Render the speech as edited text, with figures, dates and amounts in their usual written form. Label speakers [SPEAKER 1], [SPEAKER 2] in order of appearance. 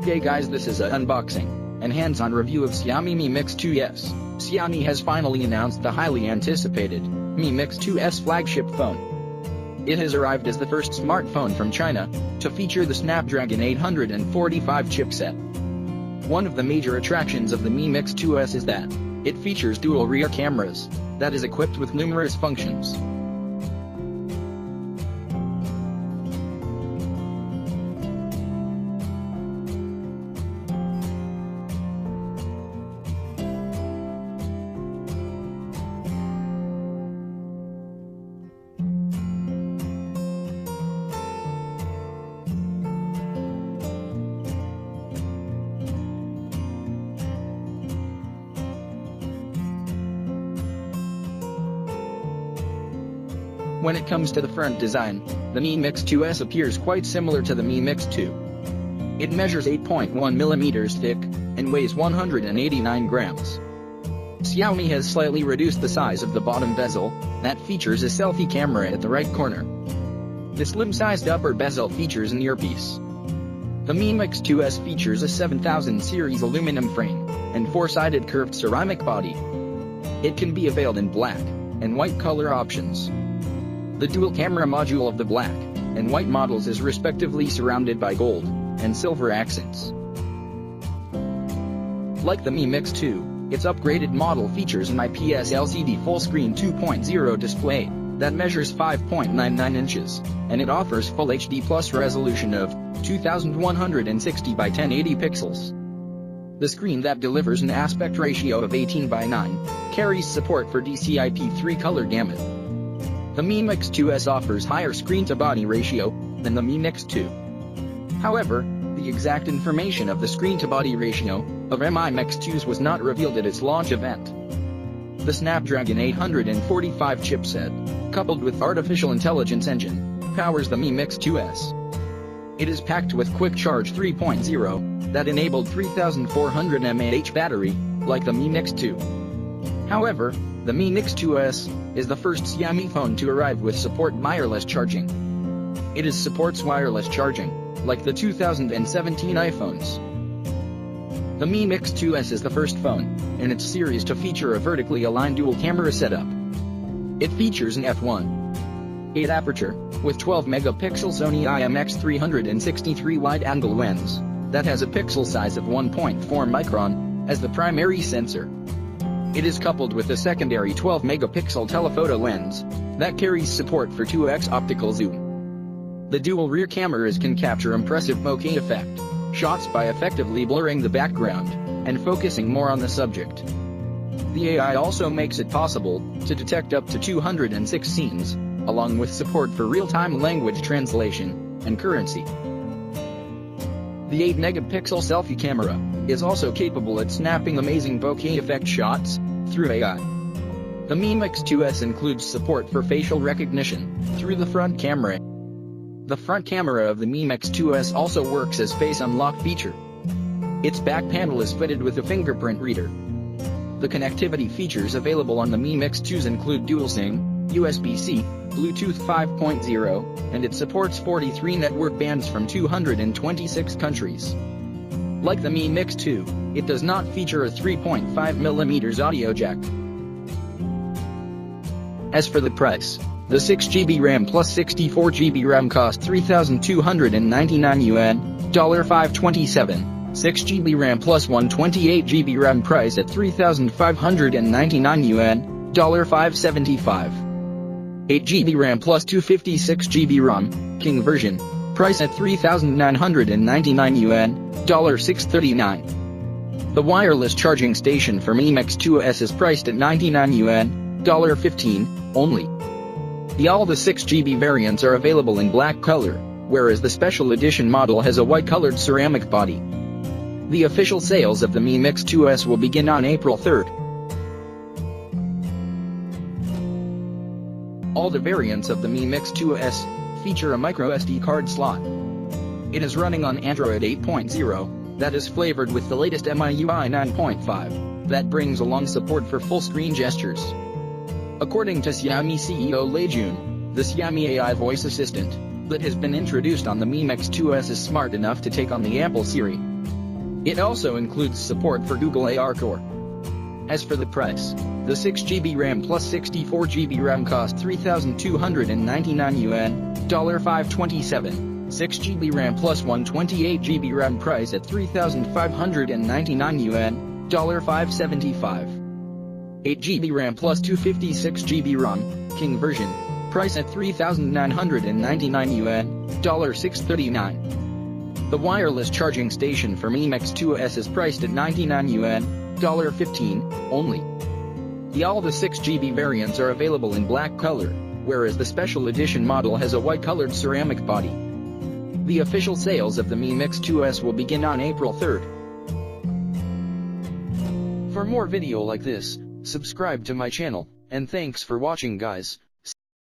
[SPEAKER 1] Okay guys, this is an unboxing and hands-on review of Xiaomi Mi Mix 2s. Xiaomi has finally announced the highly anticipated Mi Mix 2s flagship phone. It has arrived as the first smartphone from China to feature the Snapdragon 845 chipset. One of the major attractions of the Mi Mix 2s is that it features dual rear cameras that is equipped with numerous functions. When it comes to the front design, the Mi Mix 2s appears quite similar to the Mi Mix 2. It measures 8.1 mm thick and weighs 189 grams. Xiaomi has slightly reduced the size of the bottom bezel that features a selfie camera at the right corner. The slim-sized upper bezel features an earpiece. The Mi Mix 2s features a 7000 series aluminum frame and four-sided curved ceramic body. It can be availed in black and white color options. The dual camera module of the black and white models is respectively surrounded by gold and silver accents. Like the Mi Mix 2, its upgraded model features an IPS LCD full-screen 2.0 display that measures 5.99 inches, and it offers Full HD Plus resolution of 2160 by 1080 pixels. The screen that delivers an aspect ratio of 18:9 carries support for DCI-P3 color gamut. The Mi Mix 2s offers higher screen-to-body ratio than the Mi Mix 2. However, the exact information of the screen-to-body ratio of Mi Mix 2s was not revealed at its launch event. The Snapdragon 845 chipset, coupled with artificial intelligence engine, powers the Mi Mix 2s. It is packed with Quick Charge 3.0 that enabled 3400 mAh battery, like the Mi Mix 2. However, the Mi Mix 2s is the first Xiaomi phone to arrive with support wireless charging. It supports wireless charging, like the 2017 iPhones. The Mi Mix 2s is the first phone in its series to feature a vertically aligned dual camera setup. It features an f1.8 aperture with 12 megapixel Sony IMX363 wide-angle lens that has a pixel size of 1.4 micron as the primary sensor. It is coupled with a secondary 12-megapixel telephoto lens that carries support for 2x optical zoom. The dual rear cameras can capture impressive bokeh effect shots by effectively blurring the background and focusing more on the subject. The AI also makes it possible to detect up to 206 scenes, along with support for real-time language translation and currency. The 8-megapixel selfie camera is also capable at snapping amazing bokeh effect shots through AI. The Mi Mix 2s includes support for facial recognition through the front camera. The front camera of the Mi Mix 2s also works as face unlock feature. Its back panel is fitted with a fingerprint reader. The connectivity features available on the Mi Mix 2s include dual SIM, USB-C, Bluetooth 5.0, and it supports 43 network bands from 226 countries. Like the Mi Mix 2, it does not feature a 3.5mm audio jack. As for the price, the 6GB RAM plus 64GB RAM cost 3,299 yuan, $527. 6GB RAM plus 128GB RAM price at 3,599 yuan, $575. 8GB RAM plus 256GB ROM, King version, price at 3,999 yuan, $639. The wireless charging station for Mi Mix 2s is priced at 99 yuan, $15, only. All the 6GB variants are available in black color, whereas the special edition model has a white-colored ceramic body. The official sales of the Mi Mix 2s will begin on April 3rd. All the variants of the Mi Mix 2s feature a microSD card slot. It is running on Android 8.0, that is flavored with the latest MIUI 9.5, that brings along support for full-screen gestures. According to Xiaomi CEO Lei Jun, the Xiaomi AI voice assistant that has been introduced on the Mi Mix 2s is smart enough to take on the Apple Siri. It also includes support for Google AR Core. As for the price, the 6GB RAM plus 64GB RAM cost 3,299 yuan, $527. 6GB RAM plus 128GB RAM price at 3,599 yuan, $575. 8GB RAM plus 256GB ROM, King version, price at 3,999 yuan, $639. The wireless charging station for Mi Mix 2S is priced at 99 yuan, $15, only. All the 6GB variants are available in black color, whereas the special edition model has a white-colored ceramic body. The official sales of the Mi Mix 2S will begin on April 3rd. For more video like this, subscribe to my channel, and thanks for watching guys.